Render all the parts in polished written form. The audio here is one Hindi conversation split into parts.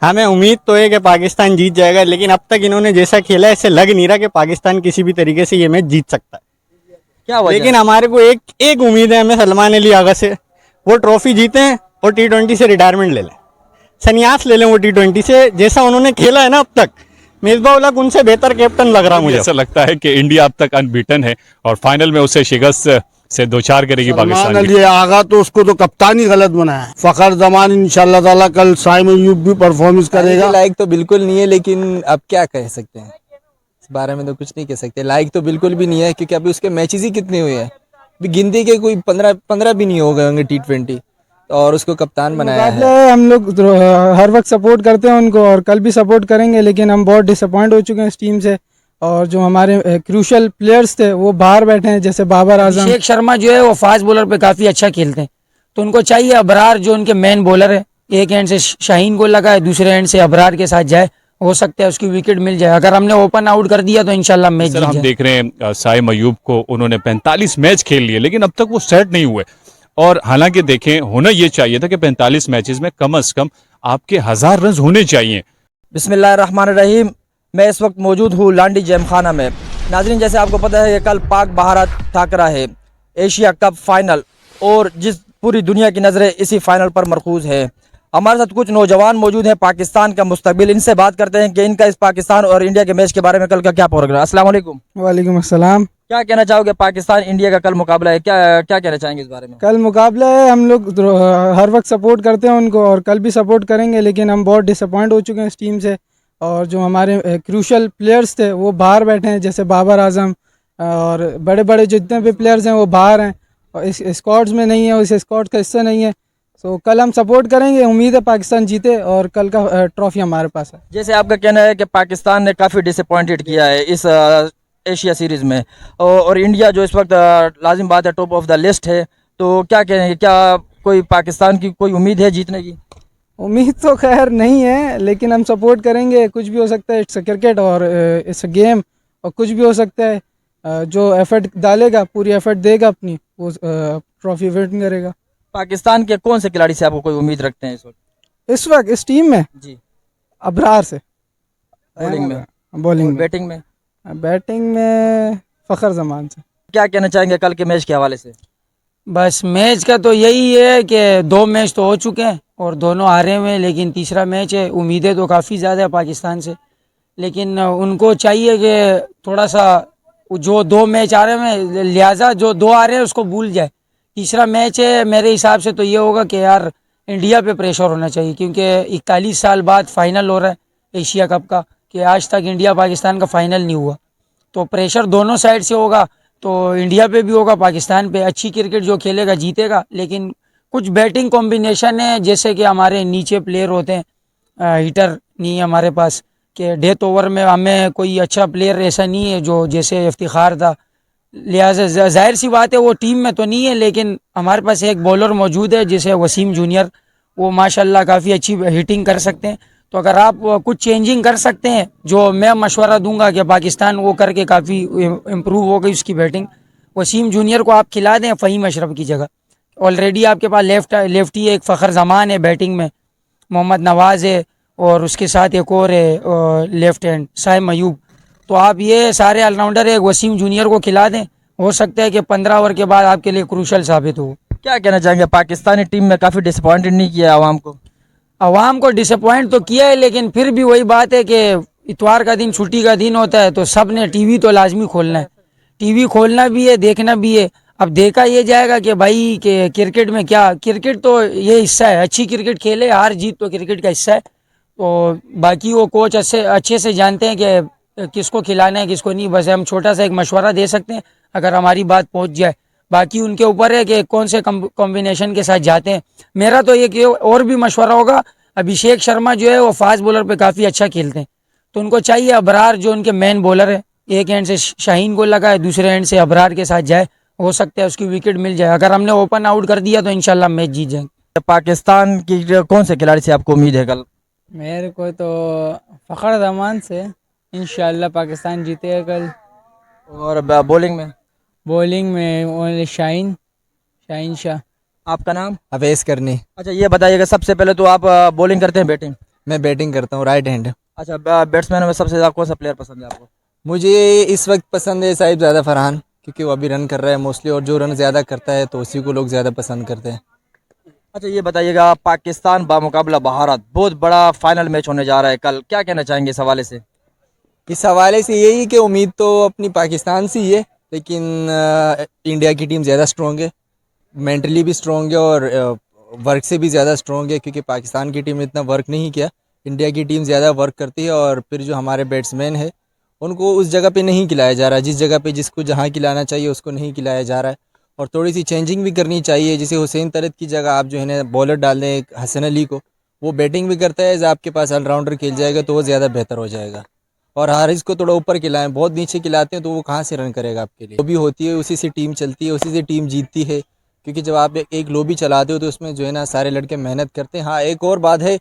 हमें उम्मीद तो है कि पाकिस्तान जीत जाएगा, लेकिन अब तक इन्होंने जैसा खेला है ऐसे लग नहीं रहा कि पाकिस्तान किसी भी तरीके से ये मैच जीत सकता है। क्या वजह लेकिन है? हमारे को एक एक उम्मीद है हमें सलमान अली आगा से, वो ट्रॉफी जीतें और T20 से रिटायरमेंट ले लें, संन्यास ले लें वो T20 से। जैसा उन्होंने खेला है ना अब तक, मिसबाह उल हक उनसे बेहतर कैप्टन लग रहा मुझे मुझे। ऐसा लगता है कि इंडिया अब तक अनबीटन है और फाइनल में उसे शिकस्त से दो चार करेगी सलमान पाकिस्तान की। अली आगा तो उसको तो कप्तान ही गलत बनाया है। फखर जमान इंशाल्लाह ताला कल साइम अयूब भी परफॉर्मेंस करेगा। लाइक तो बिल्कुल नहीं है, लेकिन अब क्या कह सकते हैं, इस बारे में तो कुछ नहीं कह सकते। लाइक तो बिल्कुल भी नहीं है, क्योंकि अभी उसके मैचेस ही कितने हुए हैं, अभी गिनती के कोई 15 भी नहीं हो गए होंगे T20, और उसको कप्तान बनाया मुकाबला है। है, हम लोग हर वक्त सपोर्ट करते हैं उनको और कल भी सपोर्ट करेंगे, लेकिन हम बहुत डिसअपॉइंट हो चुके हैं इस टीम से। और जो हमारे क्रूशल प्लेयर्स थे वो बाहर बैठे हैं, जैसे बाबर आजम। अभिषेक शर्मा जो है वो फास्ट बॉलर पे काफी अच्छा खेलते हैं, तो उनको चाहिए अबरार जो उनके मेन बॉलर है, एक एंड से शाहीन को लगाए, दूसरे एंड से अबरार के साथ जाए, हो सकता है उसकी विकेट मिल जाए। अगर हमने ओपन आउट कर दिया तो इंशाल्लाह मैच सर जीत हम जाए। देख रहे हैं साइम अयूब को, उन्होंने 45 मैच खेल लिए लेकिन अब तक वो सेट नहीं हुए। और हालांकि देखें, होना ये चाहिए था कि 45 मैचेस में कम से कम आपके 1000 रन होने चाहिए। बिस्मिल्लाहिर्रहमानिर्रहीम। मैं इस वक्त मौजूद हूँ लांडी जैमखाना में। नाज़रीन, जैसे आपको पता है कि कल पाक भारत टाकरा है, एशिया कप फाइनल, और जिस पूरी दुनिया की नज़रें इसी फाइनल पर मरकूज़ है। हमारे साथ कुछ नौजवान मौजूद हैं, पाकिस्तान का मुस्तकबिल। इनसे बात करते हैं कि इनका इस पाकिस्तान और इंडिया के मैच के बारे में कल का क्या प्रोग्राम है। अस्सलाम वालेकुम। वालेकुम अस्सलाम। क्या कहना चाहोगे, पाकिस्तान इंडिया का कल मुकाबला है, क्या क्या कहना चाहेंगे इस बारे में? कल मुकाबला है, हम लोग हर वक्त सपोर्ट करते हैं उनको और कल भी सपोर्ट करेंगे, लेकिन हम बहुत डिसअपॉइंट हो चुके हैं इस टीम से। और जो हमारे क्रूशल प्लेयर्स थे वो बाहर बैठे हैं, जैसे बाबर आजम और बड़े बड़े जितने भी प्लेयर्स हैं वो बाहर हैं और इस स्क्वाड्स में नहीं है, इस स्क्वाड का हिस्सा नहीं है। तो कल हम सपोर्ट करेंगे, उम्मीद है पाकिस्तान जीते और कल का ट्रॉफी हमारे पास है। जैसे आपका कहना है कि पाकिस्तान ने काफ़ी डिसअपॉइंटेड किया है इस एशिया सीरीज़ में, और इंडिया जो इस वक्त लाजिम बात है टॉप ऑफ द लिस्ट है, तो क्या कहेंगे, क्या कोई पाकिस्तान की कोई उम्मीद है जीतने की? उम्मीद तो खैर नहीं है, लेकिन हम सपोर्ट करेंगे। कुछ भी हो सकता है, इट्स क्रिकेट और इट्स गेम, और कुछ भी हो सकता है। जो एफर्ट डालेगा, पूरी एफर्ट देगा अपनी, वो ट्रॉफी विन करेगा। पाकिस्तान के कौन से खिलाड़ी से आपको कोई उम्मीद रखते हैं इस वक्त इस टीम में जी? अबरार से, बॉलिंग में, बॉलिंग में, बैटिंग में? बैटिंग में फ़खर जमान से। क्या कहना चाहेंगे कल के मैच के हवाले से? बस मैच का तो यही है कि 2 मैच तो हो चुके हैं और दोनों हारे हुए हैं, लेकिन तीसरा मैच है। उम्मीदें तो काफ़ी ज़्यादा है पाकिस्तान से, लेकिन उनको चाहिए कि थोड़ा सा जो 2 मैच आ रहे हैं, लिहाजा जो 2 आ रहे हैं उसको भूल जाए। तीसरा मैच है, मेरे हिसाब से तो ये होगा कि यार इंडिया पे प्रेशर होना चाहिए, क्योंकि 41 साल बाद फाइनल हो रहा है एशिया कप का, कि आज तक इंडिया पाकिस्तान का फाइनल नहीं हुआ। तो प्रेशर दोनों साइड से होगा, तो इंडिया पे भी होगा, पाकिस्तान पे। अच्छी क्रिकेट जो खेलेगा जीतेगा, लेकिन कुछ बैटिंग कॉम्बिनेशन है, जैसे कि हमारे नीचे प्लेयर होते हैं, हिटर नहीं है हमारे पास, कि डेथ ओवर में हमें कोई अच्छा प्लेयर ऐसा नहीं है जो जैसे इफ्तिखार था। लिहाजा जाहिर सी बात है वो टीम में तो नहीं है, लेकिन हमारे पास एक बॉलर मौजूद है जैसे वसीम जूनियर, वो माशाल्लाह काफ़ी अच्छी हिटिंग कर सकते हैं। तो अगर आप कुछ चेंजिंग कर सकते हैं, जो मैं मशवरा दूंगा कि पाकिस्तान वो करके काफ़ी इम्प्रूव हो गई उसकी बैटिंग। वसीम जूनियर को आप खिला दें फ़हीम अशरफ की जगह। ऑलरेडी आपके पास लेफ्टी एक फ़खर जमान है बैटिंग में, मोहम्मद नवाज़ है, और उसके साथ एक और है लेफ्ट हैंड साइम अयूब। तो आप ये सारे ऑलराउंडर एक वसीम जूनियर को खिला दें, हो सकता है कि 15 ओवर के बाद आपके लिए क्रूशल साबित हो। क्या कहना चाहेंगे, पाकिस्तानी टीम में काफ़ी डिसअपॉइंटेड नहीं किया आवाम को? आवाम को डिसअपॉइंट तो किया है, लेकिन फिर भी वही बात है कि इतवार का दिन छुट्टी का दिन होता है, तो सब ने टीवी तो लाजमी खोलना है, टीवी खोलना भी है, देखना भी है। अब देखा ये जाएगा कि भाई कि क्रिकेट में क्या, क्रिकेट तो ये हिस्सा है, अच्छी क्रिकेट खेले, हार जीत तो क्रिकेट का हिस्सा है। तो बाकी वो कोच अच्छे से जानते हैं कि किसको खिलाना है किसको नहीं। बस हम छोटा सा एक मशवरा दे सकते हैं अगर हमारी बात पहुंच जाए, बाकी उनके ऊपर है कि कौन से कॉम्बिनेशन के साथ जाते हैं। मेरा तो ये कि और भी मशवरा होगा, अभिषेक शर्मा जो है वो फास्ट बॉलर पे काफ़ी अच्छा खेलते हैं, तो उनको चाहिए अबरार जो उनके मेन बॉलर है, एक एंड से शाहीन को लगाए, दूसरे एंड से अबरार के साथ जाए, हो सकता है उसकी विकेट मिल जाए। अगर हमने ओपन आउट कर दिया तो इंशाल्लाह मैच जीत जाएंगे। पाकिस्तान की कौन से खिलाड़ी से आपको उम्मीद है कल? मेरे को तो फ़खर जमान से, इंशाल्लाह पाकिस्तान जीतेगा कल। और बॉलिंग में? बॉलिंग में शाहीन शाह। आपका नाम? अवैस करनी। अच्छा, ये बताइएगा सबसे पहले तो आप बॉलिंग करते हैं बैटिंग? मैं बैटिंग करता हूँ राइट हैंड। अच्छा, बैट्समैन में सबसे ज़्यादा कौन सा प्लेयर पसंद है आपको? मुझे इस वक्त पसंद है साहिब ज़्यादा फरहान, क्योंकि वो अभी रन कर रहा है मोस्टली, और जो रन ज़्यादा करता है तो उसी को लोग ज़्यादा पसंद करते हैं। अच्छा, ये बताइएगा, पाकिस्तान बामुकाबला भारत बहुत बड़ा फाइनल मैच होने जा रहा है कल, क्या कहना चाहेंगे इस हवाले से? इस हवाले से यही कि उम्मीद तो अपनी पाकिस्तान से ही है, लेकिन इंडिया की टीम ज़्यादा स्ट्रॉन्ग है, मेंटली भी स्ट्रॉन्ग है और वर्क से भी ज़्यादा स्ट्रॉन्ग है, क्योंकि पाकिस्तान की टीम ने इतना वर्क नहीं किया, इंडिया की टीम ज़्यादा वर्क करती है। और फिर जो हमारे बैट्समैन है उनको उस जगह पे नहीं खिलाया जा रहा, जिस जगह पे जिसको जहाँ खिलाना चाहिए उसको नहीं खिलाया जा रहा है। और थोड़ी सी चेंजिंग भी करनी चाहिए, जैसे हुसैन तरत की जगह आप जो है ना बॉलर डाल दें हसन अली को, वो बैटिंग भी करता है, आपके पास ऑलराउंडर खेल जाएगा तो वो ज़्यादा बेहतर हो जाएगा। और हारिस को थोड़ा ऊपर खिलाएं, बहुत नीचे खिलाते हैं तो वो कहाँ से रन करेगा आपके लिए। लोबी होती है, उसी से टीम चलती है, उसी से टीम जीतती है, क्योंकि जब आप एक लोबी चलाते हो तो उसमें जो है ना सारे लड़के मेहनत करते हैं। हाँ, एक और बात है,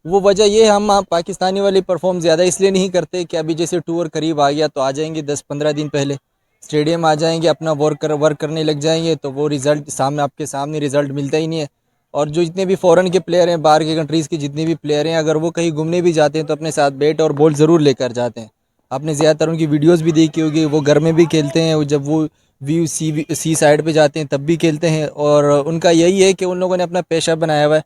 वो वजह ये है हम पाकिस्तानी वाले परफॉर्म ज़्यादा इसलिए नहीं करते कि अभी जैसे टूर करीब आ गया तो आ जाएंगे 10-15 दिन पहले स्टेडियम आ जाएंगे, अपना वर्क करने लग जाएंगे, तो वो रिज़ल्ट सामने आपके सामने रिज़ल्ट मिलता ही नहीं है। और जो जितने भी फ़ॉरेन के प्लेयर हैं, बाहर के कंट्रीज़ के जितने भी प्लेयर हैं, अगर वो कहीं घूमने भी जाते हैं तो अपने साथ बैट और बॉल ज़रूर लेकर जाते हैं। आपने ज़्यादातर उनकी वीडियोस भी देखी होगी, वो घर में भी खेलते हैं, जब वो व्यू सी साइड पे जाते हैं तब भी खेलते हैं। और उनका यही है कि उन लोगों ने अपना पेशा बनाया हुआ है,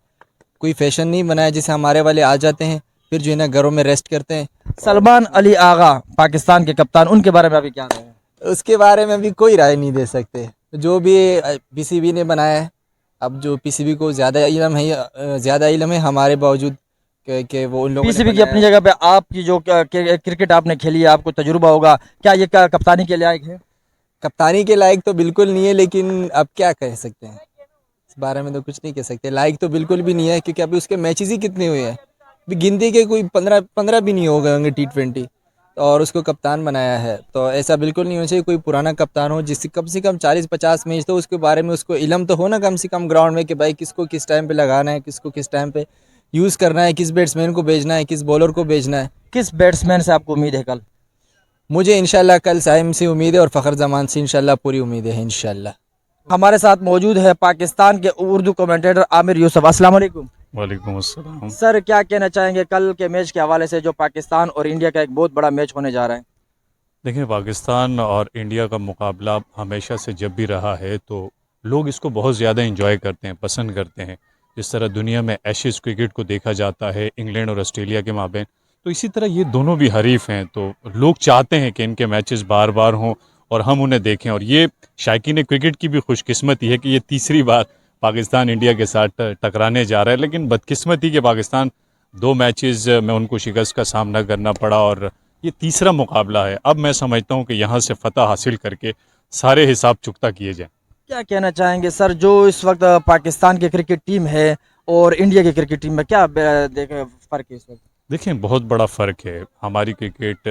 कोई फैशन नहीं बनाया जैसे हमारे वाले आ जाते हैं फिर जो है ना घरों में रेस्ट करते हैं। सलमान अली आगा पाकिस्तान के कप्तान, उनके बारे में अभी क्या राय है? उसके बारे में भी कोई राय नहीं दे सकते, जो भी पीसीबी ने बनाया है। अब जो पीसीबी को ज़्यादा इल्म है हमारे बावजूद कि वो उन लोगों ने पीसीबी की बनाया अपनी है। जगह पे आपकी जो क्रिकेट आपने खेली है, आपको तजुर्बा होगा, क्या ये कप्तानी के लायक है? कप्तानी के लायक तो बिल्कुल नहीं है, लेकिन अब क्या कह सकते हैं, इस बारे में तो कुछ नहीं कह सकते। लायक तो बिल्कुल भी नहीं है, क्योंकि अभी उसके मैचेस ही कितने हुए हैं, अभी गिनती के कोई 15 भी नहीं हो गए होंगे T20, और उसको कप्तान बनाया है। तो ऐसा बिल्कुल नहीं होना चाहिए, कोई पुराना कप्तान हो जिससे कम से कम 40-50 मैच तो उसके बारे में उसको इल्म तो हो ना कम से कम ग्राउंड में, कि भाई किसको किस टाइम पे लगाना है, किसको किस टाइम पे यूज़ करना है, किस बैट्समैन को भेजना है, किस बॉलर को भेजना है। किस बैट्समैन से आपको उम्मीद है कल? मुझे इंशाल्लाह कल साइम से उम्मीद है और फ़खर जमान से इंशाल्लाह पूरी उम्मीद है इंशाल्लाह। हमारे साथ मौजूद है पाकिस्तान के उर्दू कमेंटेटर आमिर यूसुफ। अस्सलाम वालेकुम वालेकुम अस्सलाम। सर, क्या कहना चाहेंगे कल के मैच के हवाले से, जो पाकिस्तान और इंडिया का एक बहुत बड़ा मैच होने जा रहा है? देखिए, पाकिस्तान और इंडिया का मुकाबला हमेशा से जब भी रहा है तो लोग इसको बहुत ज़्यादा एंजॉय करते हैं, पसंद करते हैं। जिस तरह दुनिया में एशेज़ क्रिकेट को देखा जाता है इंग्लैंड और ऑस्ट्रेलिया के माबैन, तो इसी तरह ये दोनों भी हरीफ हैं, तो लोग चाहते हैं कि इनके मैचेस बार बार हों और हम उन्हें देखें। और ये शायकीन क्रिकेट की भी खुशकिस्मती है कि ये तीसरी बार पाकिस्तान इंडिया के साथ टकराने जा रहा है। लेकिन बदकिस्मती कि पाकिस्तान 2 मैचेस में उनको शिकस्त का सामना करना पड़ा और ये तीसरा मुकाबला है। अब मैं समझता हूँ कि यहाँ से फ़तह हासिल करके सारे हिसाब चुकता किए जाएँ। क्या कहना चाहेंगे सर, जो इस वक्त पाकिस्तान की क्रिकेट टीम है और इंडिया की क्रिकेट टीम में क्या देखें फ़र्क है इस वक्त? देखें, बहुत बड़ा फ़र्क है। हमारी क्रिकेट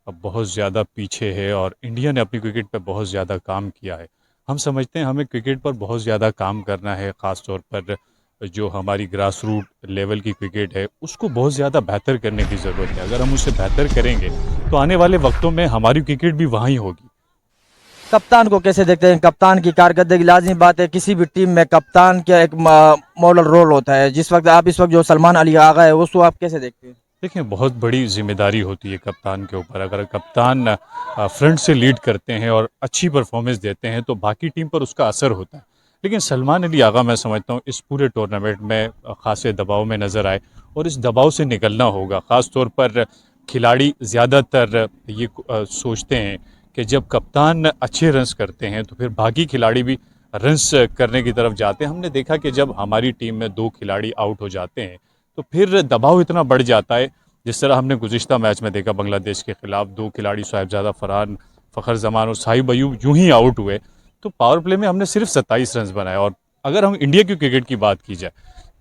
अब बहुत ज़्यादा पीछे है और इंडिया ने अपनी क्रिकेट पर बहुत ज़्यादा काम किया है। हम समझते हैं हमें क्रिकेट पर बहुत ज़्यादा काम करना है, ख़ास तौर पर जो हमारी ग्रास रूट लेवल की क्रिकेट है उसको बहुत ज़्यादा बेहतर करने की ज़रूरत है। अगर हम उसे बेहतर करेंगे तो आने वाले वक्तों में हमारी क्रिकेट भी वहाँ ही होगी। कप्तान को कैसे देखते हैं? कप्तान की कारकर्दगी, लाजमी बात है किसी भी टीम में कप्तान का एक मॉडल रोल होता है। इस वक्त जो सलमान अली आगा है उसको आप कैसे देखते हैं? देखिए, बहुत बड़ी जिम्मेदारी होती है कप्तान के ऊपर। अगर कप्तान फ्रंट से लीड करते हैं और अच्छी परफॉर्मेंस देते हैं तो बाकी टीम पर उसका असर होता है। लेकिन सलमान अली आगा मैं समझता हूँ इस पूरे टूर्नामेंट में खासे दबाव में नज़र आए और इस दबाव से निकलना होगा। ख़ास तौर पर खिलाड़ी ज़्यादातर ये सोचते हैं कि जब कप्तान अच्छे रन्स करते हैं तो फिर बाकी खिलाड़ी भी रन्स करने की तरफ जाते हैं। हमने देखा कि जब हमारी टीम में 2 खिलाड़ी आउट हो जाते हैं तो फिर दबाव इतना बढ़ जाता है। जिस तरह हमने गुज़िश्ता मैच में देखा बांग्लादेश के ख़िलाफ़ 2 खिलाड़ी साहिबजादा फरहान, फ़खर जमान और साहिब अयूब यूं ही आउट हुए तो पावर प्ले में हमने सिर्फ 27 रन बनाए। और अगर हम इंडिया की क्रिकेट की बात की जाए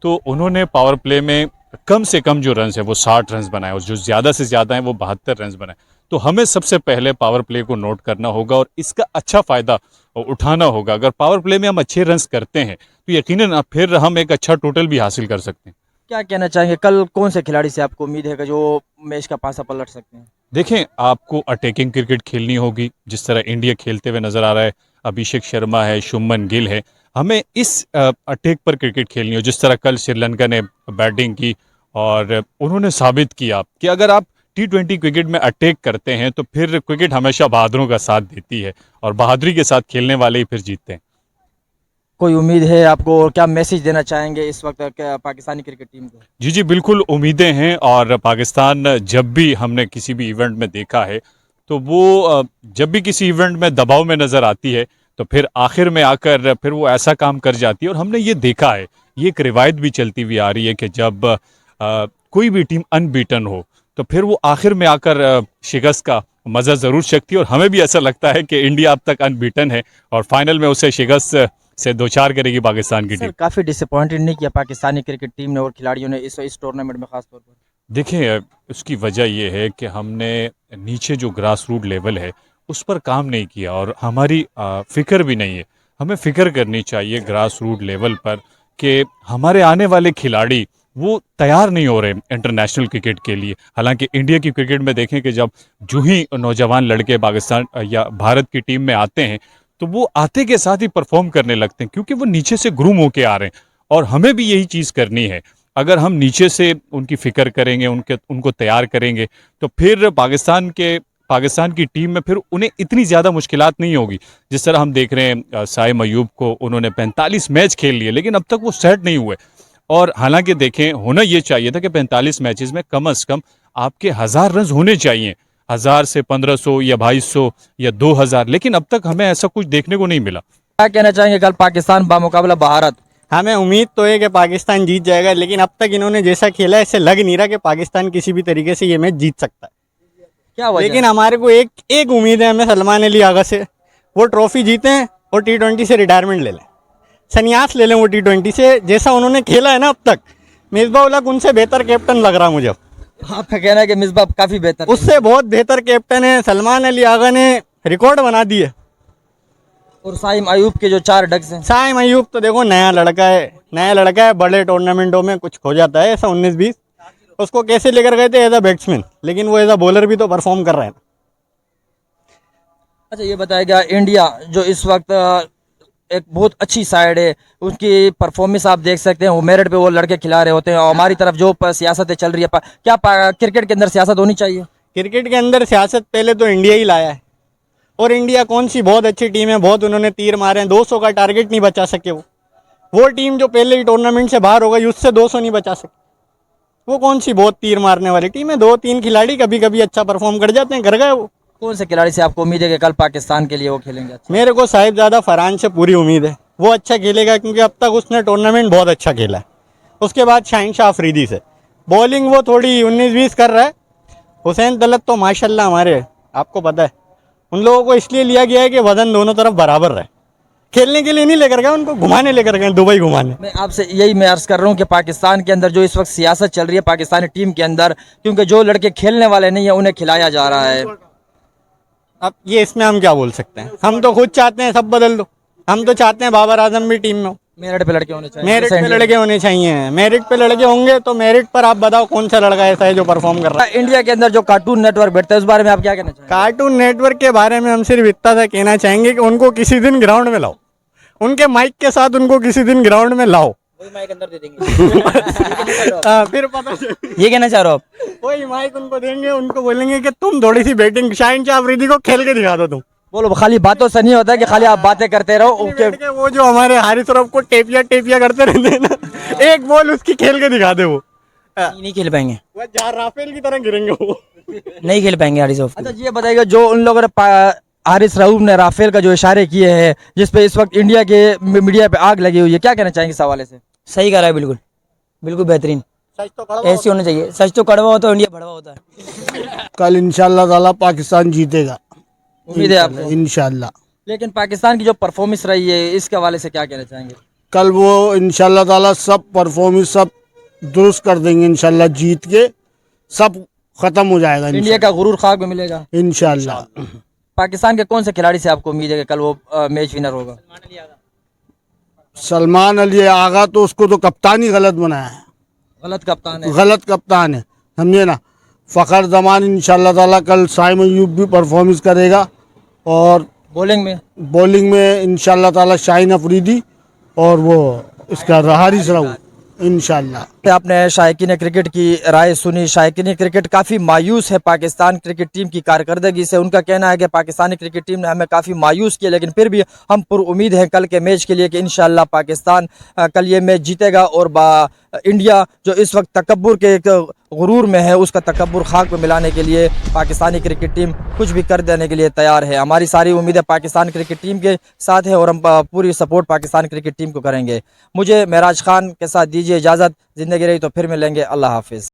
तो उन्होंने पावर प्ले में कम से कम जो रन है वो 60 रन बनाए और जो ज़्यादा से ज़्यादा हैं वो 72 रन बनाए। तो हमें सबसे पहले पावर प्ले को नोट करना होगा और इसका अच्छा फ़ायदा उठाना होगा। अगर पावर प्ले में हम अच्छे रन करते हैं तो यकीनन फिर हम एक अच्छा टोटल भी हासिल कर सकते हैं। क्या कहना चाहेंगे, कल कौन से खिलाड़ी से आपको उम्मीद है कि जो मैच का पासा पलट सकते हैं? देखें, आपको अटैकिंग क्रिकेट खेलनी होगी जिस तरह इंडिया खेलते हुए नज़र आ रहा है। अभिषेक शर्मा है, शुभमन गिल है, हमें इस अटैक पर क्रिकेट खेलनी हो जिस तरह कल श्रीलंका ने बैटिंग की और उन्होंने साबित किया कि अगर आप T20 क्रिकेट में अटैक करते हैं तो फिर क्रिकेट हमेशा बहादुरों का साथ देती है और बहादुरी के साथ खेलने वाले ही फिर जीतते हैं। कोई उम्मीद है आपको और क्या मैसेज देना चाहेंगे इस वक्त पाकिस्तानी क्रिकेट टीम को? जी जी बिल्कुल उम्मीदें हैं। और पाकिस्तान जब भी हमने किसी भी इवेंट में देखा है तो वो जब भी किसी इवेंट में दबाव में नज़र आती है तो फिर आखिर में आकर फिर वो ऐसा काम कर जाती है। और हमने ये देखा है, ये एक रिवायत भी चलती हुई आ रही है कि जब कोई भी टीम अनबीटन हो तो फिर वो आखिर में आकर शिकस्त का मज़ा ज़रूर चखती है। और हमें भी ऐसा लगता है कि इंडिया अब तक अनबीटन है और फाइनल में उसे शिकस्त से दो चार करेगी पाकिस्तान की टीम। काफ़ी डिसअपॉइंटेड नहीं किया पाकिस्तानी क्रिकेट टीम ने और खिलाड़ियों ने इस टूर्नामेंट में खास तौर पर? देखिए, उसकी वजह ये है कि हमने नीचे जो ग्रास रूट लेवल है उस पर काम नहीं किया और हमारी फ़िक्र भी नहीं है। हमें फ़िक्र करनी चाहिए ग्रास रूट लेवल पर कि हमारे आने वाले खिलाड़ी वो तैयार नहीं हो रहे इंटरनेशनल क्रिकेट के लिए। हालांकि इंडिया की क्रिकेट में देखें कि जब जो ही नौजवान लड़के पाकिस्तान या भारत की टीम में आते हैं तो वो आते के साथ ही परफॉर्म करने लगते हैं क्योंकि वो नीचे से ग्रूम होके आ रहे हैं। और हमें भी यही चीज़ करनी है। अगर हम नीचे से उनकी फ़िक्र करेंगे, उनको तैयार करेंगे तो फिर पाकिस्तान की टीम में फिर उन्हें इतनी ज़्यादा मुश्किलात नहीं होगी। जिस तरह हम देख रहे हैं साइम अयूब को, उन्होंने 45 मैच खेल लिए लेकिन अब तक वो सेट नहीं हुए। और हालांकि देखें, होना ये चाहिए था कि 45 मैचेस में कम से कम आपके 1000 रन होने चाहिए, 1000 से 1500 या 2200 या 2000, लेकिन अब तक हमें ऐसा कुछ देखने को नहीं मिला। क्या कहना चाहेंगे कल पाकिस्तान बामुकाबला भारत? हमें उम्मीद तो है कि पाकिस्तान जीत जाएगा, लेकिन अब तक इन्होंने जैसा खेला है इससे लग नहीं रहा कि पाकिस्तान किसी भी तरीके से ये मैच जीत सकता है। क्या वजह? लेकिन हमारे को एक उम्मीद है, हमें सलमान अली आगा से, वो ट्रॉफी जीतें और T20 से रिटायरमेंट ले लें, संन्यास ले लें वो T20 से। जैसा उन्होंने खेला है ना अब तक, मिसबाह-उल-हक उनसे बेहतर कैप्टन लग रहा मुझे। आपका कहना है कि मिसबाह काफ़ी बेहतर, उससे बहुत बेहतर कैप्टन है। सलमान अली आगा ने रिकॉर्ड बना दिए। और साइम अयूब के जो 4 डक्स हैं, साइम अयूब तो देखो नया लड़का है, बड़े टूर्नामेंटों में कुछ खो जाता है ऐसा 19-20। उसको कैसे लेकर गए थे एज अ बैट्समैन, लेकिन वो एज अ बॉलर भी तो परफॉर्म कर रहे हैं। अच्छा ये बताएगा, इंडिया जो इस वक्त एक बहुत अच्छी साइड है, उसकी परफॉर्मेंस आप देख सकते हैं, वो मेरिट पे वो लड़के खिला रहे होते हैं और हमारी तरफ जो सियासतें चल रही है, क्या क्रिकेट के अंदर सियासत होनी चाहिए? क्रिकेट के अंदर सियासत पहले तो इंडिया ही लाया है। और इंडिया कौन सी बहुत अच्छी टीम है, बहुत उन्होंने तीर मारे हैं, 200 का टारगेट नहीं बचा सके। वो टीम जो पहले ही टूर्नामेंट से बाहर हो गई उससे 200 नहीं बचा सके। वो कौन सी बहुत तीर मारने वाली टीम है? 2-3 खिलाड़ी कभी कभी अच्छा परफॉर्म कर जाते हैं, कर गए वो। कौन से खिलाड़ी से आपको उम्मीद है कि कल पाकिस्तान के लिए वो खेलेंगे अच्छा? मेरे को साहिबजादा फरहान से पूरी उम्मीद है, वो अच्छा खेलेगा क्योंकि अब तक उसने टूर्नामेंट बहुत अच्छा खेला है। उसके बाद शाहिनशाह अफरीदी से बॉलिंग वो थोड़ी 19-20 कर रहा है। हुसैन तलत तो माशाल्लाह हमारे, आपको पता है, उन लोगों को इसलिए लिया गया है कि वजन दोनों तरफ बराबर रहे। खेलने के लिए नहीं लेकर गए, उनको घुमाने लेकर गए, दुबई घुमाने। मैं आपसे यही मैं अर्ज़ कर रहा हूँ कि पाकिस्तान के अंदर जो इस वक्त सियासत चल रही है पाकिस्तानी टीम के अंदर, क्योंकि जो लड़के खेलने वाले नहीं है उन्हें खिलाया जा रहा है। अब ये इसमें हम क्या बोल सकते हैं? हम तो खुद चाहते हैं सब बदल दो। हम तो चाहते हैं बाबर आजम भी टीम में हो। मेरिट पे लड़के होने चाहिए, मेरिट पे लड़के होने चाहिए। मेरिट पे लड़के होंगे तो मेरिट पर आप बताओ कौन सा लड़का ऐसा है जो परफॉर्म कर रहा है। इंडिया के अंदर जो कार्टून नेटवर्क बैठता है उस बारे में आप क्या कहना चाहेंगे? कार्टून नेटवर्क के बारे में हम सिर्फ इतना सा कहना चाहेंगे कि उनको किसी दिन ग्राउंड में लाओ, उनके माइक के साथ उनको किसी दिन ग्राउंड में लाओ। वही माइक अंदर दे देंगे। फिर पता ये कहना चाह रहा हो आप? वही माइक उनको देंगे, उनको बोलेंगे कि तुम थोड़ी सी बैटिंग शाहिनशाह अफरीदी को खेल के दिखा दो। तुम बोलो, खाली बातों से नहीं होता है कि खाली आप बातें करते रहो। के वो जो हमारे हारिस रऊफ को टेपिया करते रहते हैं ना, एक बॉल उसकी खेल के दिखा दे। वो नहीं खेल पाएंगे, वो राफेल की तरह गिरेंगे वो। नहीं खेल पाएंगे हारिस रऊफ। अच्छा ये बताइएगा, जो उन लोगों ने हारिस रऊफ ने राफेल का जो इशारे किए हैं जिसपे इस वक्त इंडिया के मीडिया पे आग लगी हुई है, क्या कहना चाहेंगे इस हवाले से? सही कह रहा है, बिल्कुल बिल्कुल बेहतरीन। सच तो कड़वा ऐसे होना चाहिए, सच तो कड़वा होता है, इंडिया भड़वा होता है। कल इंशाल्लाह ताला पाकिस्तान जीतेगा, उम्मीद है आपको? इंशाल्लाह। लेकिन पाकिस्तान की जो परफॉर्मेंस रही है इसके हवाले से क्या कहना चाहेंगे? कल वो इंशाल्लाह ताला सब परफॉर्मेंस सब दुरुस्त कर देंगे, इंशाल्लाह जीत के सब खत्म हो जाएगा। इंडिया का गुरूर खाक में मिलेगा इंशाल्लाह। पाकिस्तान के कौन से खिलाड़ी से आपको उम्मीद है कि कल वो मैच विनर होगा? सलमान अली आगा तो उसको तो कप्तान ही गलत बनाया है, गलत कप्तान है। गलत कप्तान है, समझे ना। फ़खर जमान इंशाल्लाह ताला कल साइम अयूब भी परफॉर्मेंस करेगा और बॉलिंग में इंशाल्लाह ताला शाहीन अफरीदी और वो इसका हारिस रऊफ इंशाल्लाह। आपने शायकीन क्रिकेट की राय सुनी। शायकीन क्रिकेट काफ़ी मायूस है पाकिस्तान क्रिकेट टीम की कारकर्दगी से। उनका कहना है कि पाकिस्तानी क्रिकेट टीम ने हमें काफ़ी मायूस किया, लेकिन फिर भी हम पुरुम्मीद हैं कल के मैच के लिए कि इंशाअल्लाह पाकिस्तान कल ये मैच जीतेगा और इंडिया जो इस वक्त तकब्बुर के एक गुरूर में है उसका तकब्बुर खाक पे मिलाने के लिए पाकिस्तानी क्रिकेट टीम कुछ भी कर देने के लिए तैयार है। हमारी सारी उम्मीदें पाकिस्तान क्रिकेट टीम के साथ है और हम पूरी सपोर्ट पाकिस्तान क्रिकेट टीम को करेंगे। मुझे महराज खान के साथ दीजिए इजाज़त। ज़िंदगी रही तो फिर मिलेंगे। अल्लाह हाफिज़।